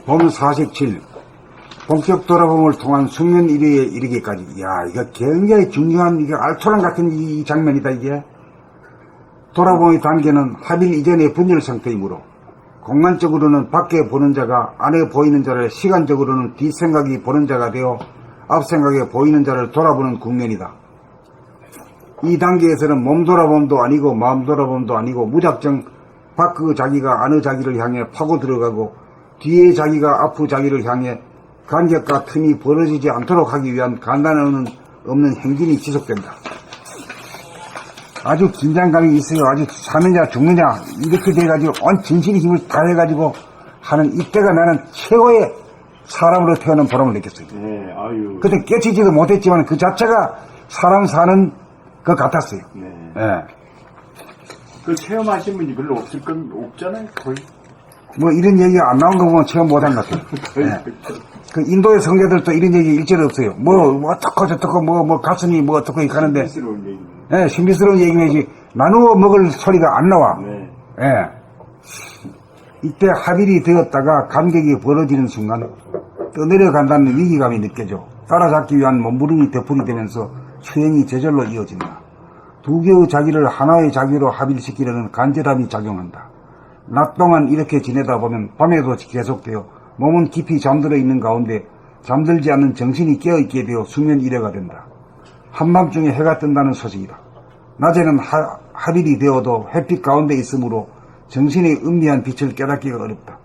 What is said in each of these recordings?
봄 47 본격 돌아봄을 통한 숙면 1위에 이르기까지. 야, 이거 굉장히 중요한, 이게 알토란 같은 이 장면이다, 이게. 돌아봄의 단계는 합일 이전의 분열 상태이므로 공간적으로는 밖에 보는 자가 안에 보이는 자를, 시간적으로는 뒷생각이 보는 자가 되어 앞생각에 보이는 자를 돌아보는 국면이다. 이 단계에서는 몸 돌아봄도 아니고 마음 돌아봄도 아니고 무작정 밖의 자기가 안의 자기를 향해 파고 들어가고 뒤에 자기가 앞의 자기를 향해 간격과 틈이 벌어지지 않도록 하기 위한 간단한 없는 행진이 지속된다. 아주 긴장감이 있어요. 아주 사느냐 죽느냐 이렇게 돼가지고 온 진실의 힘을 다해가지고 하는 이때가 나는 최고의 사람으로 태어난 보람을 느꼈어요. 네, 아유. 그때 깨치지도 못했지만 그 자체가 사람 사는 것 같았어요. 네. 예. 그 체험하신 분이 별로 없잖아요, 거의. 뭐 이런 얘기가 안 나온 거 보면 체험 못한 것 같아요. 예. 그 인도의 성자들도 이런 얘기 일절 없어요. 뭐 어떻고 저떻고 뭐 가슴이 뭐 어떻고 이렇게 하는데. 신비스러운 얘기. 예, 신비스러운 얘기면지 나누어 먹을 소리가 안 나와. 네. 예. 이때 합일이 되었다가 간격이 벌어지는 순간 떠내려간다는 위기감이 느껴져 따라잡기 위한 몸부림이 되풀이되면서 수행이 저절로 이어진다. 두 개의 자기를 하나의 자기로 합일시키려는 간절함이 작용한다. 낮 동안 이렇게 지내다 보면 밤에도 계속되어 몸은 깊이 잠들어 있는 가운데 잠들지 않는 정신이 깨어있게 되어 수면 일해가 된다. 한밤중에 해가 뜬다는 소식이다. 낮에는 합일이 되어도 햇빛 가운데 있으므로 정신의 은미한 빛을 깨닫기가 어렵다.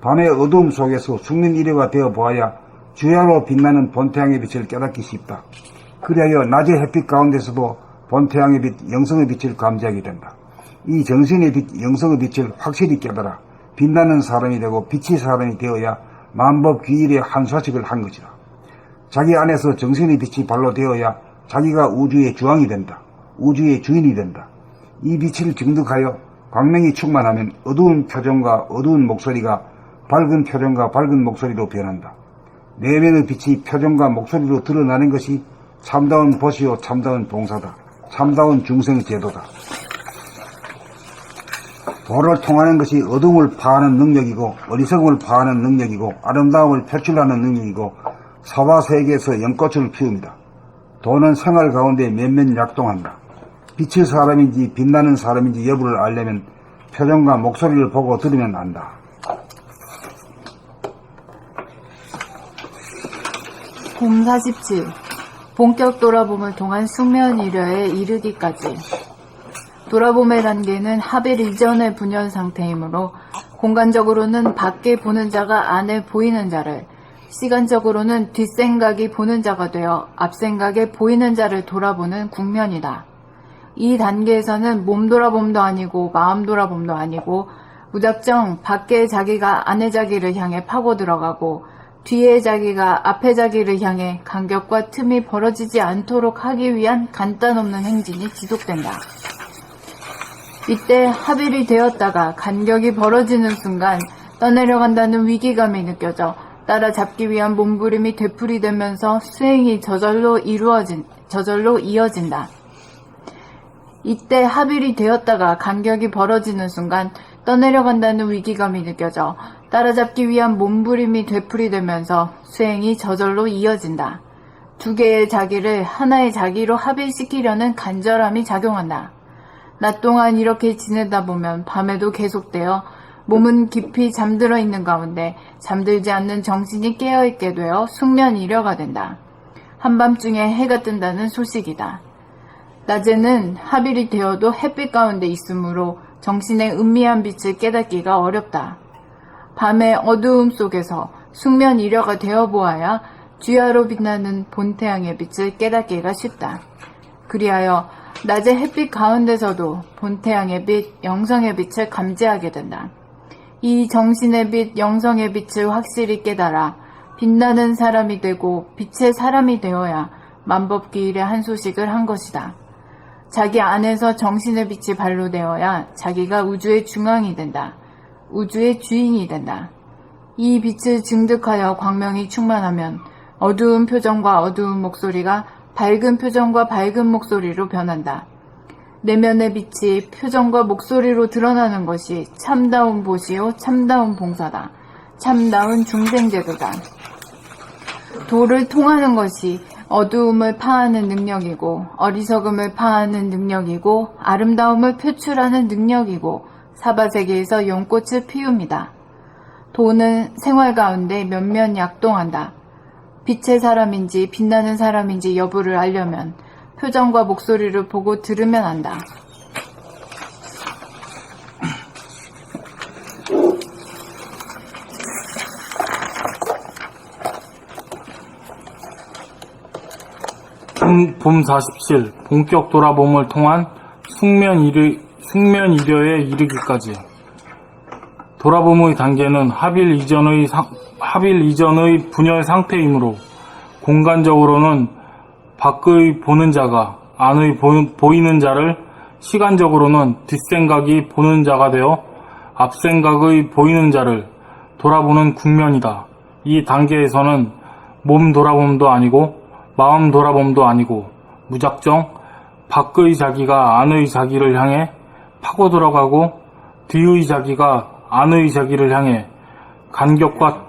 밤의 어두움 속에서 숙면 일해가 되어 보아야 주야로 빛나는 본태양의 빛을 깨닫기 쉽다. 그리하여 낮의 햇빛 가운데서도 본태양의 빛, 영성의 빛을 감지하게 된다. 이 정신의 빛, 영성의 빛을 확실히 깨달아 빛나는 사람이 되고 빛의 사람이 되어야 만법귀일의 한 소식을 한 것이다. 자기 안에서 정신의 빛이 발로 되어야 자기가 우주의 주왕이 된다. 우주의 주인이 된다. 이 빛을 증득하여 광명이 충만하면 어두운 표정과 어두운 목소리가 밝은 표정과 밝은 목소리로 변한다. 내면의 빛이 표정과 목소리로 드러나는 것이 참다운 보시오 참다운 봉사다. 참다운 중생 제도다. 도를 통하는 것이 어둠을 파하는 능력이고 어리석음을 파하는 능력이고 아름다움을 표출하는 능력이고 사화세계에서 연꽃을 피웁니다. 도는 생활 가운데 면면 약동한다. 빛의 사람인지 빛나는 사람인지 여부를 알려면 표정과 목소리를 보고 들으면 안다. 봄 47. 본격 돌아봄을 통한 숙면 일여에 이르기까지. 돌아봄의 단계는 합일 이전의 분열 상태이므로 공간적으로는 밖에 보는 자가 안에 보이는 자를, 시간적으로는 뒷생각이 보는 자가 되어 앞생각에 보이는 자를 돌아보는 국면이다. 이 단계에서는 몸 돌아봄도 아니고 마음 돌아봄도 아니고 무작정 밖의 자기가 안의 자기를 향해 파고 들어가고 뒤의 자기가 앞의 자기를 향해 간격과 틈이 벌어지지 않도록 하기 위한 간단 없는 행진이 지속된다. 이때 합일이 되었다가 간격이 벌어지는 순간 떠내려간다는 위기감이 느껴져 따라잡기 위한 몸부림이 되풀이되면서 수행이 저절로 이어진다. 이때 합일이 되었다가 간격이 벌어지는 순간 떠내려간다는 위기감이 느껴져 따라잡기 위한 몸부림이 되풀이되면서 수행이 저절로 이어진다. 두 개의 자기를 하나의 자기로 합일시키려는 간절함이 작용한다. 낮 동안 이렇게 지내다 보면 밤에도 계속되어 몸은 깊이 잠들어 있는 가운데 잠들지 않는 정신이 깨어있게 되어 숙면 일여가 된다. 한밤중에 해가 뜬다는 소식이다. 낮에는 합일이 되어도 햇빛 가운데 있으므로 정신의 은미한 빛을 깨닫기가 어렵다. 밤의 어두움 속에서 숙면 일여가 되어 보아야 주야로 빛나는 본태양의 빛을 깨닫기가 쉽다. 그리하여 낮의 햇빛 가운데서도 본태양의 빛, 영성의 빛을 감지하게 된다. 이 정신의 빛, 영성의 빛을 확실히 깨달아 빛나는 사람이 되고 빛의 사람이 되어야 만법기일의 한 소식을 한 것이다. 자기 안에서 정신의 빛이 발로되어야 자기가 우주의 중앙이 된다. 우주의 주인이 된다. 이 빛을 증득하여 광명이 충만하면 어두운 표정과 어두운 목소리가 밝은 표정과 밝은 목소리로 변한다. 내면의 빛이 표정과 목소리로 드러나는 것이 참다운 보시오 참다운 봉사다. 참다운 중생제도다. 도를 통하는 것이 어두움을 파하는 능력이고 어리석음을 파하는 능력이고 아름다움을 표출하는 능력이고 사바세계에서 연꽃을 피웁니다. 도는 생활 가운데 면면약동한다. 빛의 사람인지 빛나는 사람인지 여부를 알려면 표정과 목소리를 보고 들으면 안다. 봄 47 본격 돌아봄을 통한 숙면 이려에 이르기까지. 돌아봄의 단계는 합일 이전의 분열 상태이므로 공간적으로는 밖의 보는 자가 안의 보이는 자를, 시간적으로는 뒷생각이 보는 자가 되어 앞생각의 보이는 자를 돌아보는 국면이다. 이 단계에서는 몸 돌아봄도 아니고 마음 돌아봄도 아니고 무작정 밖의 자기가 안의 자기를 향해 파고 들어가고 뒤의 자기가 안의 자기를 향해 간격과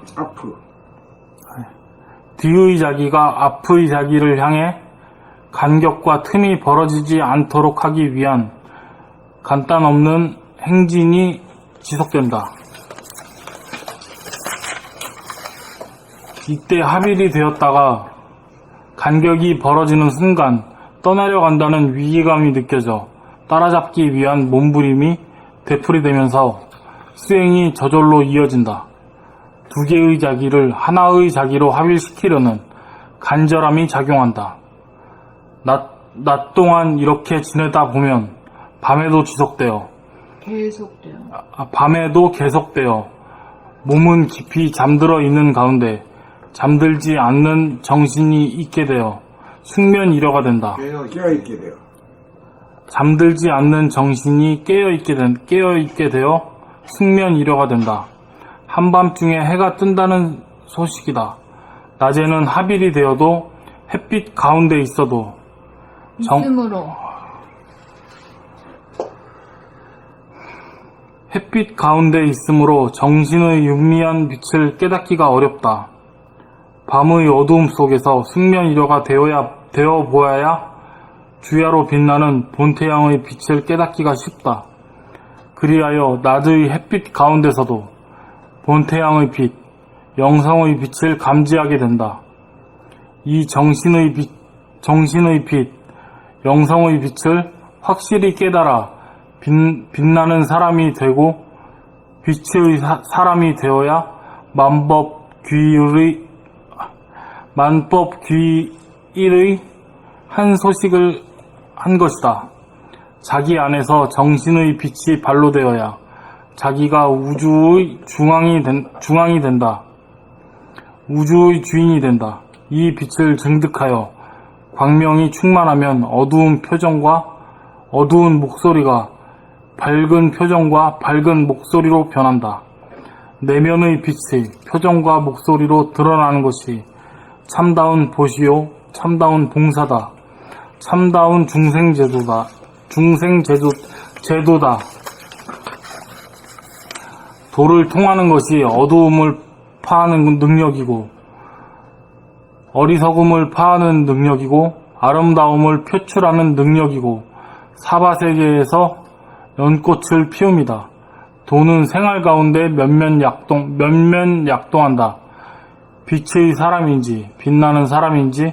뒤의 자기가 앞의 자기를 향해 간격과 틈이 벌어지지 않도록 하기 위한 간단 없는 행진이 지속된다. 이때 합일이 되었다가 간격이 벌어지는 순간 떠내려간다는 위기감이 느껴져 따라잡기 위한 몸부림이 되풀이되면서 수행이 저절로 이어진다. 두 개의 자기를 하나의 자기로 합일시키려는 간절함이 작용한다. 낮 동안 이렇게 지내다 보면 밤에도 계속되어 몸은 깊이 잠들어 있는 가운데 잠들지 않는 정신이 있게 되어 숙면 이려가 된다. 깨어있게 돼요. 잠들지 않는 정신이 깨어있게 되어 숙면 이려가 된다. 한밤중에 해가 뜬다는 소식이다. 낮에는 합일이 되어도 햇빛 가운데 있어도 햇빛 가운데 있으므로 정신의 윤미한 빛을 깨닫기가 어렵다. 밤의 어두움 속에서 숙면 이려가 되어 보아야 주야로 빛나는 본태양의 빛을 깨닫기가 쉽다. 그리하여 낮의 햇빛 가운데서도 본태양의 빛, 영성의 빛을 감지하게 된다. 이 정신의 빛, 영성의 빛을 확실히 깨달아 빛나는 사람이 되고 빛의 사람이 되어야 만법 귀일의 한 소식을 한 것이다. 자기 안에서 정신의 빛이 발로되어야 자기가 우주의 중앙이 된다. 우주의 주인이 된다. 이 빛을 증득하여 광명이 충만하면 어두운 표정과 어두운 목소리가 밝은 표정과 밝은 목소리로 변한다. 내면의 빛이 표정과 목소리로 드러나는 것이 참다운 보시요, 참다운 봉사다. 참다운 중생제도다. 도를 통하는 것이 어두움을 파하는 능력이고 어리석음을 파하는 능력이고 아름다움을 표출하는 능력이고 사바세계에서 연꽃을 피웁니다. 도는 생활 가운데 면면약동한다. 빛의 사람인지 빛나는 사람인지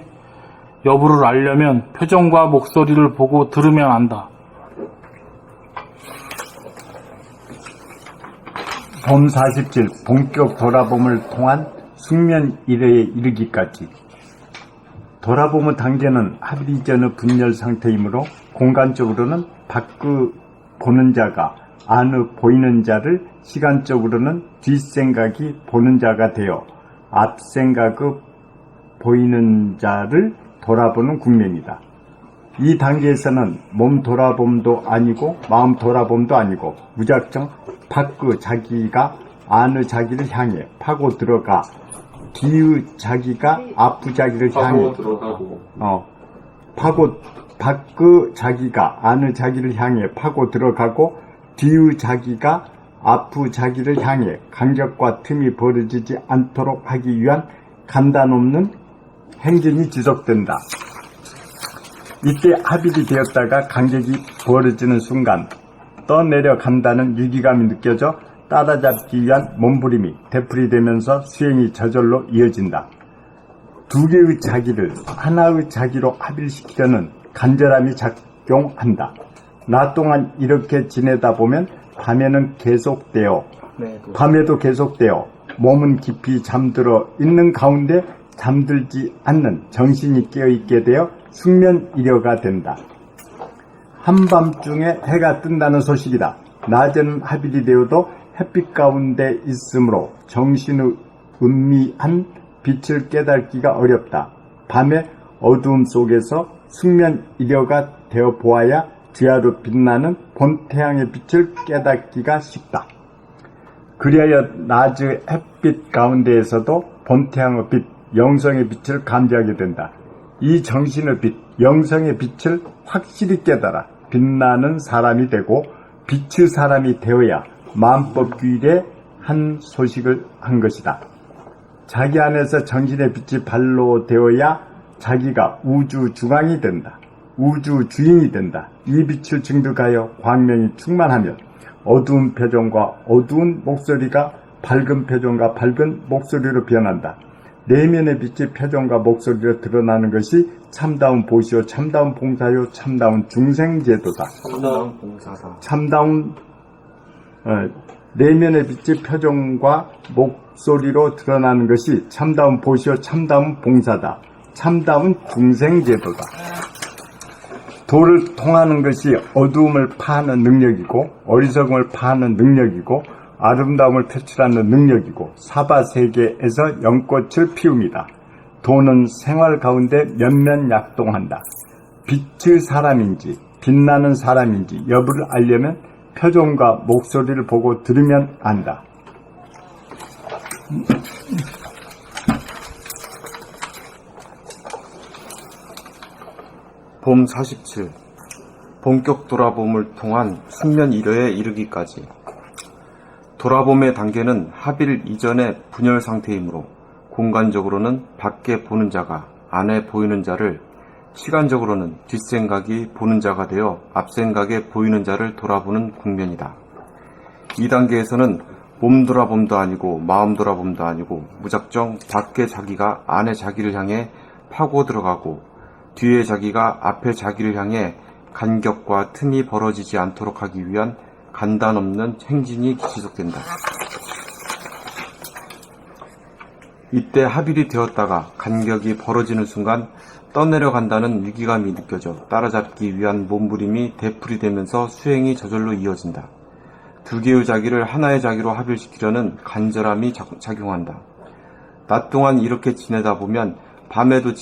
여부를 알려면 표정과 목소리를 보고 들으면 안다. 봄 47 본격 돌아봄을 통한 숙면 이래에 이르기까지. 돌아봄의 단계는 합일 이전의 분열 상태이므로 공간적으로는 밖의 보는 자가 안의 보이는 자를, 시간적으로는 뒷생각이 보는 자가 되어 앞생각의 보이는 자를 돌아보는 국면이다. 이 단계에서는 몸 돌아봄도 아니고 마음 돌아봄도 아니고 무작정 밖의 자기가 안의 자기를 향해 파고 들어가 뒤의 자기가 앞의 자기를 향해 밖의 자기가 안의 자기를 향해 파고 들어가고 뒤의 자기가 아프자기를 향해 간격과 틈이 벌어지지 않도록 하기 위한 간단 없는 행진이 지속된다. 이때 합일이 되었다가 간격이 벌어지는 순간 떠내려간다는 위기감이 느껴져 따라잡기 위한 몸부림이 되풀이되면서 수행이 저절로 이어진다. 두 개의 자기를 하나의 자기로 합일시키려는 간절함이 작용한다. 낮 동안 이렇게 지내다 보면 밤에도 계속되어 몸은 깊이 잠들어 있는 가운데 잠들지 않는 정신이 깨어있게 되어 숙면 이려가 된다. 한밤중에 해가 뜬다는 소식이다. 낮에는 합일이 되어도 햇빛 가운데 있으므로 정신의 은미한 빛을 깨닫기가 어렵다. 밤에 어두움 속에서 숙면 이려가 되어 보아야 주야로 빛나는 본태양의 빛을 깨닫기가 쉽다. 그리하여 낮의 햇빛 가운데에서도 본태양의 빛, 영성의 빛을 감지하게 된다. 이 정신의 빛, 영성의 빛을 확실히 깨달아 빛나는 사람이 되고 빛의 사람이 되어야 만법규일에 한 소식을 한 것이다. 자기 안에서 정신의 빛이 발로 되어야 자기가 우주 중앙이 된다. 우주 주인이 된다. 이 빛을 증득하여 광명이 충만하면 어두운 표정과 어두운 목소리가 밝은 표정과 밝은 목소리로 변한다. 내면의 빛이 표정과 목소리로 드러나는 것이 참다운 보시오, 참다운 봉사요, 참다운 중생제도다. 참다운 봉사다. 내면의 빛이 표정과 목소리로 드러나는 것이 참다운 보시오, 참다운 봉사다. 참다운 중생제도다. 도를 통하는 것이 어두움을 파하는 능력이고 어리석음을 파하는 능력이고 아름다움을 표출하는 능력이고 사바세계에서 연꽃을 피웁니다. 도는 생활 가운데 면면약동한다. 빛의 사람인지 빛나는 사람인지 여부를 알려면 표정과 목소리를 보고 들으면 안다. 봄 47. 본격 돌아봄을 통한 숙면 이려에 이르기까지. 돌아봄의 단계는 합일 이전의 분열 상태이므로 공간적으로는 밖에 보는 자가 안에 보이는 자를, 시간적으로는 뒷생각이 보는 자가 되어 앞생각에 보이는 자를 돌아보는 국면이다. 이 단계에서는 몸 돌아봄도 아니고 마음 돌아봄도 아니고 무작정 밖에 자기가 안에 자기를 향해 파고 들어가고 뒤에 자기가 앞에 자기를 향해 간격과 틈이 벌어지지 않도록 하기 위한 간단 없는 행진이 지속된다. 이때 합일이 되었다가 간격이 벌어지는 순간 떠내려간다는 위기감이 느껴져 따라잡기 위한 몸부림이 되풀이되면서 수행이 저절로 이어진다. 두 개의 자기를 하나의 자기로 합일시키려는 간절함이 작용한다. 낮 동안 이렇게 지내다 보면 밤에도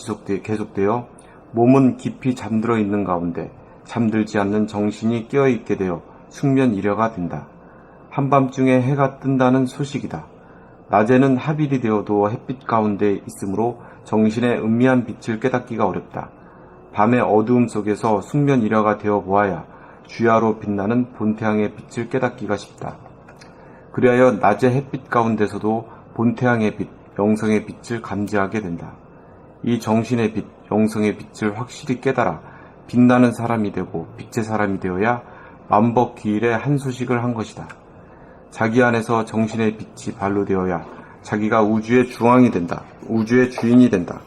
계속되어 몸은 깊이 잠들어 있는 가운데 잠들지 않는 정신이 깨어있게 되어 숙면 이려가 된다. 한밤중에 해가 뜬다는 소식이다. 낮에는 합일이 되어도 햇빛 가운데 있으므로 정신의 은미한 빛을 깨닫기가 어렵다. 밤의 어두움 속에서 숙면 이려가 되어 보아야 주야로 빛나는 본태양의 빛을 깨닫기가 쉽다. 그리하여 낮의 햇빛 가운데서도 본태양의 빛, 영성의 빛을 감지하게 된다. 이 정신의 빛, 영성의 빛을 확실히 깨달아 빛나는 사람이 되고 빛의 사람이 되어야 만법기일에 한 소식을 한 것이다. 자기 안에서 정신의 빛이 발로 되어야 자기가 우주의 중앙이 된다. 우주의 주인이 된다.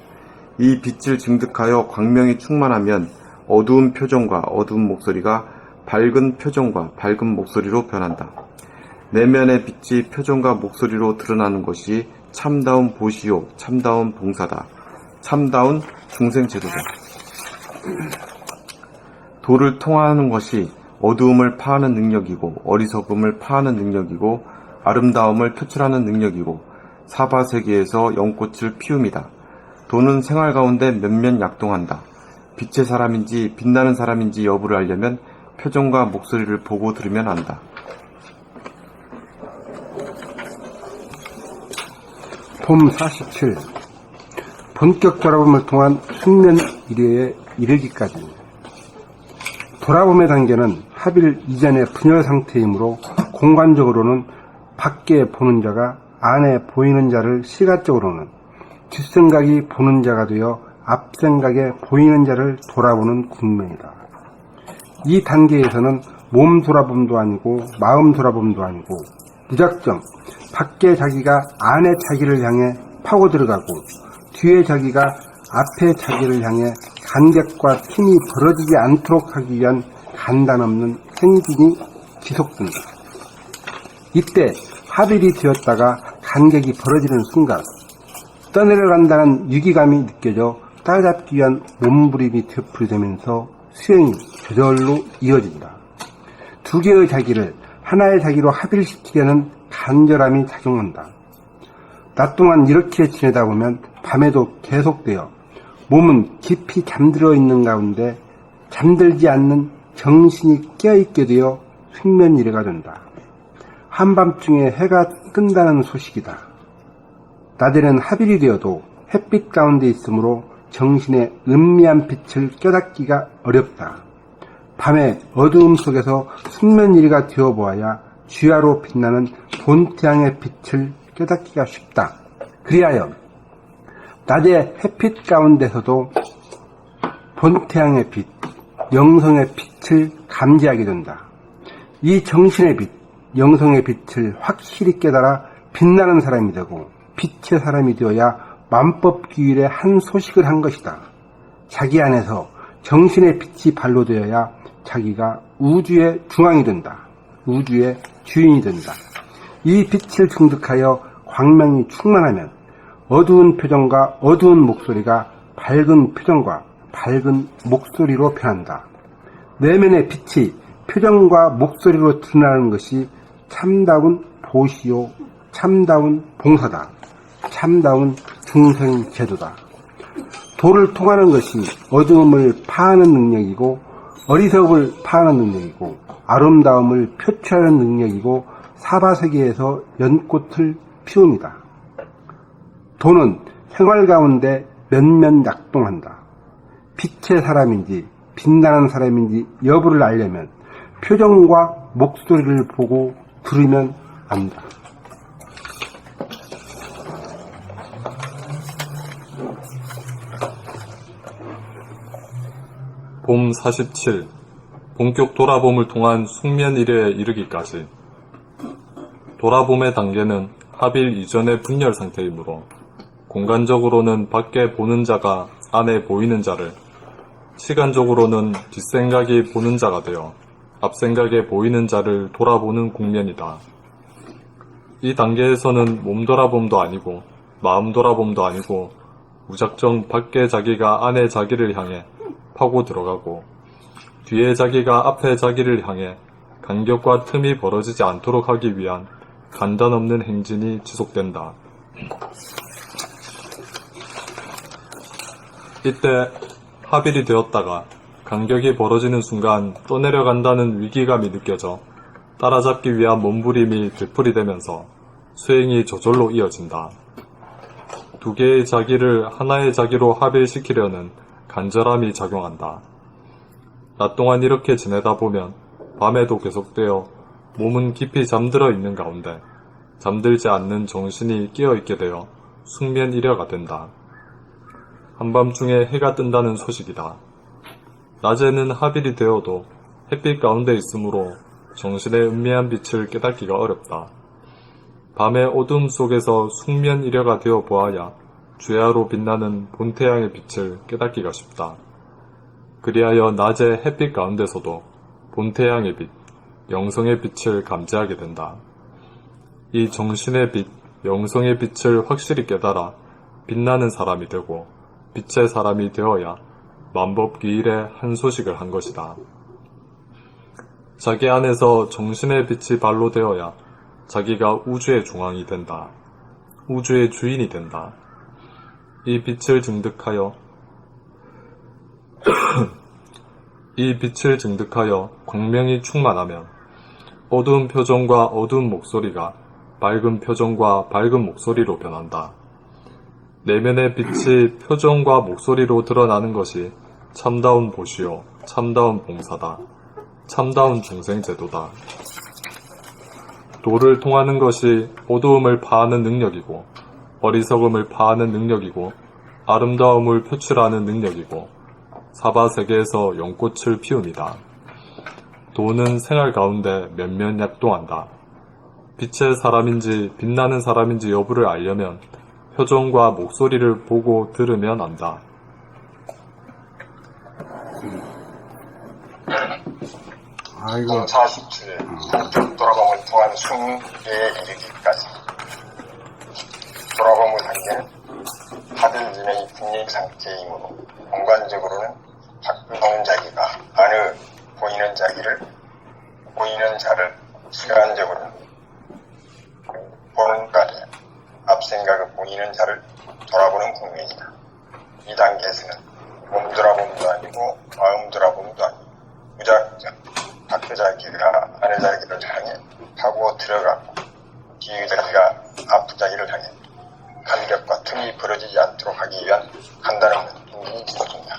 이 빛을 증득하여 광명이 충만하면 어두운 표정과 어두운 목소리가 밝은 표정과 밝은 목소리로 변한다. 내면의 빛이 표정과 목소리로 드러나는 것이 참다운 보시오, 참다운 봉사다. 참다운 중생제도다. 도를 통하는 것이 어두움을 파하는 능력이고 어리석음을 파하는 능력이고 아름다움을 표출하는 능력이고 사바세계에서 연꽃을 피움이다. 도는 생활 가운데 면면약동한다. 빛의 사람인지 빛나는 사람인지 여부를 알려면 표정과 목소리를 보고 들으면 안다. 봄 47. 본격 돌아봄을 통한 숙면 이려에 이르기까지. 돌아봄의 단계는 합일 이전의 분열 상태이므로 공간적으로는 밖에 보는 자가 안에 보이는 자를 시각적으로는 뒷생각이 보는 자가 되어 앞생각에 보이는 자를 돌아보는 국면이다. 이 단계에서는 몸 돌아봄도 아니고 마음 돌아봄도 아니고 무작정 밖에 자기가 안에 자기를 향해 파고 들어가고 뒤에 자기가 앞에 자기를 향해 간격과 틈이 벌어지지 않도록 하기 위한 간단 없는 행진이 지속된다. 이때 하빌이 되었다가 간격이 벌어지는 순간 떠내려간다는 위기감이 느껴져 따라잡기 위한 몸부림이 되풀이되면서 수행이 저절로 이어진다. 두 개의 자기를 하나의 자기로 합일시키려는 간절함이 작용한다. 낮 동안 이렇게 지내다 보면 밤에도 계속되어 몸은 깊이 잠들어 있는 가운데 잠들지 않는 정신이 깨어있게 되어 숙면 이래가 된다. 한밤중에 해가 뜬다는 소식이다. 낮에는 하빌이 되어도 햇빛 가운데 있으므로 정신의 은미한 빛을 깨닫기가 어렵다. 밤에 어두움 속에서 숙면일이가 되어보아야 주야로 빛나는 본태양의 빛을 깨닫기가 쉽다. 그리하여 낮의 햇빛 가운데서도 본태양의 빛, 영성의 빛을 감지하게 된다. 이 정신의 빛, 영성의 빛을 확실히 깨달아 빛나는 사람이 되고 빛의 사람이 되어야 만법규율의 한 소식을 한 것이다. 자기 안에서 정신의 빛이 발로되어야 자기가 우주의 중앙이 된다. 우주의 주인이 된다. 이 빛을 증득하여 광명이 충만하면 어두운 표정과 어두운 목소리가 밝은 표정과 밝은 목소리로 변한다. 내면의 빛이 표정과 목소리로 드러나는 것이 참다운 보시요, 참다운 봉사다. 참다운 중생제도다. 도를 통하는 것이 어두움을 파하는 능력이고 어리석음을 파하는 능력이고 아름다움을 표출하는 능력이고 사바세계에서 연꽃을 피웁니다. 도는 생활 가운데 면면 약동한다. 빛의 사람인지 빛나는 사람인지 여부를 알려면 표정과 목소리를 보고 들으면 안다. 봄 47. 본격 돌아봄을 통한 숙면 일에 이르기까지. 돌아봄의 단계는 하빌 이전의 분열 상태이므로 공간적으로는 밖에 보는 자가 안에 보이는 자를, 시간적으로는 뒷생각이 보는 자가 되어 앞생각에 보이는 자를 돌아보는 국면이다. 이 단계에서는 몸 돌아봄도 아니고 마음 돌아봄도 아니고 무작정 밖에 자기가 안에 자기를 향해 파고 들어가고 뒤에 자기가 앞에 자기를 향해 간격과 틈이 벌어지지 않도록 하기 위한 간단 없는 행진이 지속된다. 이때 하빌이 되었다가 간격이 벌어지는 순간 떠내려간다는 위기감이 느껴져 따라잡기 위한 몸부림이 되풀이되면서 수행이 저절로 이어진다. 두 개의 자기를 하나의 자기로 합일시키려는 간절함이 작용한다. 낮 동안 이렇게 지내다 보면 밤에도 계속되어 몸은 깊이 잠들어 있는 가운데 잠들지 않는 정신이 깨어있게 되어 숙면 일여가 된다. 한밤중에 해가 뜬다는 소식이다. 낮에는 하빌이 되어도 햇빛 가운데 있으므로 정신의 은미한 빛을 깨닫기가 어렵다. 밤의 어둠 속에서 숙면 일여가 되어 보아야 주야로 빛나는 본태양의 빛을 깨닫기가 쉽다. 그리하여 낮의 햇빛 가운데서도 본태양의 빛, 영성의 빛을 감지하게 된다. 이 정신의 빛, 영성의 빛을 확실히 깨달아 빛나는 사람이 되고 빛의 사람이 되어야 만법기일의 한 소식을 한 것이다. 자기 안에서 정신의 빛이 발로 되어야 자기가 우주의 중앙이 된다. 우주의 주인이 된다. 이 빛을 증득하여 광명이 충만하면 어두운 표정과 어두운 목소리가 밝은 표정과 밝은 목소리로 변한다. 내면의 빛이 표정과 목소리로 드러나는 것이 참다운 보시요, 참다운 봉사다. 참다운 중생제도다. 도를 통하는 것이 어두움을 파하는 능력이고 어리석음을 파하는 능력이고 아름다움을 표출하는 능력이고 사바 세계에서 연꽃을 피웁니다. 도는 생활 가운데 면면 약동한다. 빛의 사람인지 빛나는 사람인지 여부를 알려면 표정과 목소리를 보고 들으면 안다. 아이고, 40주에 성적 돌아봄을 통한 승리에 이르기까지 돌아봄을 한 게 하들진의 국립 상태이므로 공간적으로는 바꾸는 자기가 안에 보이는 자를 시간적으로는 보는 까지 앞생각을 보이는 자를 돌아보는 국면이다. 이 단계에서는 몸 돌아봄도 아니고 마음 돌아봄도 아니고 무작정 밖의 자기가 안의 자기를 향해 파고 들어가고 뒤의 자기가 앞의 자기를 향해 간격과 틈이 벌어지지 않도록 하기 위한 간단한 힘이 지어진다.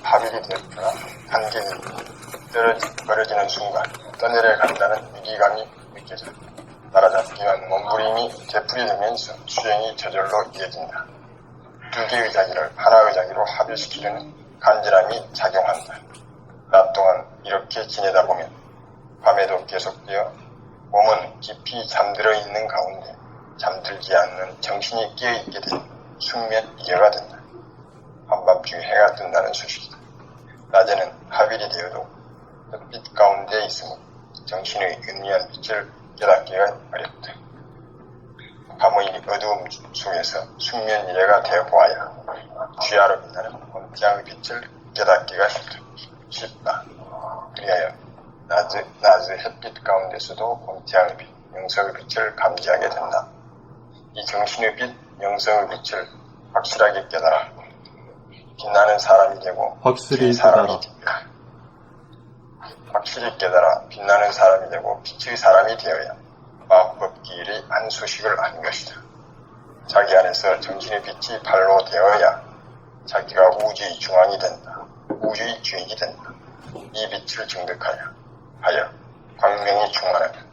파멸이 되었거나 간격이 벌어지는 순간 떠내려간다는 위기감이 느껴져 따라잡기 위한 몸부림이 되풀이되면서 수행이 저절로 이어진다. 두 개의 자기를 하나의 자기로 합일시키려는 간절함이 작용한다. 낮 동안 이렇게 지내다 보면 밤에도 계속되어 몸은 깊이 잠들어 있는 가운데 잠들지 않는 정신이 깨어있게 되는 숙면 이해가 된다. 한밤중에 해가 뜬다는 소식이다. 낮에는 하빌이 되어도 빛 가운데 있으므로 정신의 은미한 빛을 깨닫기가 어렵다. 밤의 어두움 속에서 숙면 이해가 되어 보아야 귀하로 빛나는 본태양의 빛을 깨닫기가 쉽다. 그리하여 낮의 햇빛 가운데서도 본태양의 빛, 영성의 빛을 감지하게 된다. 이 정신의 빛, 영성의 빛을 확실하게 깨달아 빛나는 사람이 되고 확실히 확실히 깨달아 빛나는 사람이 되고 빛의 사람이 되어야 마법기일의 한 소식을 한 것이다. 자기 안에서 정신의 빛이 발로 되어야 자기가 우주의 중앙이 된다. 우주의 주인이 된다. 이 빛을 증득하여 광명이 충만하면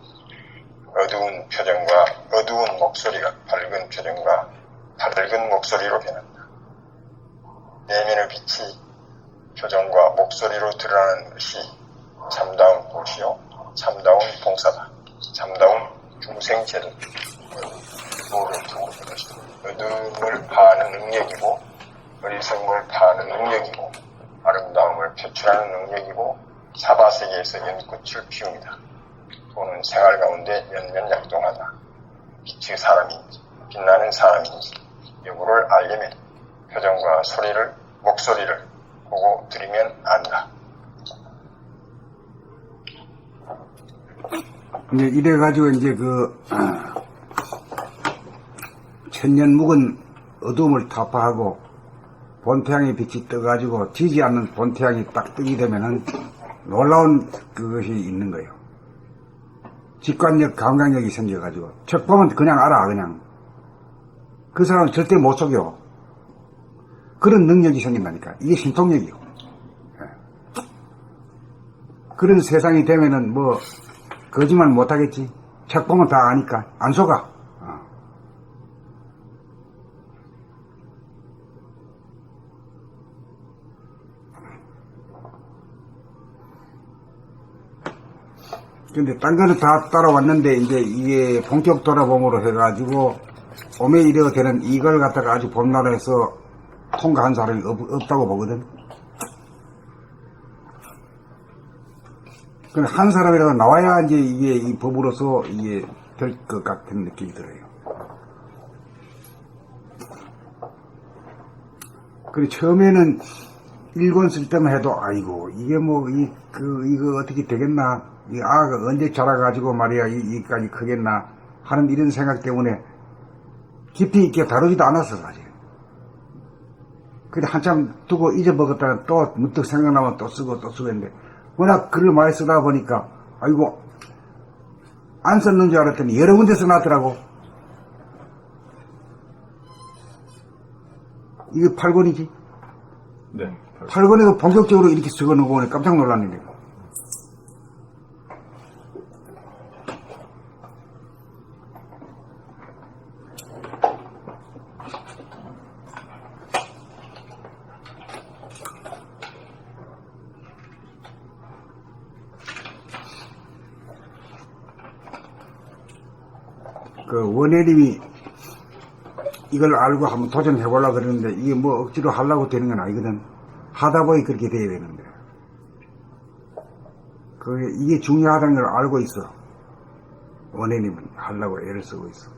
어두운 표정과 어두운 목소리가 밝은 표정과 밝은 목소리로 변한다. 내면의 빛이 표정과 목소리로 드러나는 것이 참다운 도시요, 참다운 봉사다. 참다운 중생제도 도를 두고 있는 것이다. 어두움을 파하는 능력이고 어리석음을 파하는 능력이고 아름다움을 표출하는 능력이고 사바세계에서 연꽃을 피웁니다. 도는 생활 가운데 면면 약동하다. 빛의 사람인지 빛나는 사람인지 여부를 알려면 표정과 목소리를 보고 들으면 안다. 이제 이래가지고 이제 천년 묵은 어두움을 타파하고 본태양의 빛이 떠가지고 지지 않는 본태양이 딱 뜨게 되면은 놀라운 그것이 있는 거예요. 직관력, 감각력이 생겨가지고 척 보면 그냥 알아. 그냥 그 사람은 절대 못 속여. 그런 능력이 생긴다니까. 이게 신통력이요. 그런 세상이 되면은 뭐 거짓말 못하겠지. 척 보면 다 아니까 안 속아. 근데 딴 거는 다 따라왔는데 이제 이게 본격 돌아봄으로 해가지고 오메 이래가 되는 이걸 갖다가 아주 봄나라에서 통과한 사람이 없다고 보거든. 근데 한 사람이라도 나와야 이제 이게 이 법으로서 이게 될 것 같은 느낌이 들어요. 그리고 처음에는 일권 쓸 때만 해도 아이고 이게 뭐 이거 어떻게 되겠나, 이 아가 언제 자라가지고 말이야 이까지 크겠나 하는 이런 생각 때문에 깊이 있게 다루지도 않았어 사실. 근데 한참 두고 잊어먹었다가 또 문득 생각나면 또 쓰고 했는데 워낙 글을 많이 쓰다 보니까 아이고 안 썼는 줄 알았더니 여러 군데 써놨더라고. 이게 8권이지? 네. 8권에도 본격적으로 이렇게 적어놓은 거 보니 깜짝 놀랐는데. 그 원혜님이 이걸 알고 한번 도전해보려고 그러는데 이게 뭐 억지로 하려고 되는 건 아니거든. 하다 보니 그렇게 돼야 되는데. 이게 중요하다는 걸 알고 있어. 원혜님은 하려고 애를 쓰고 있어.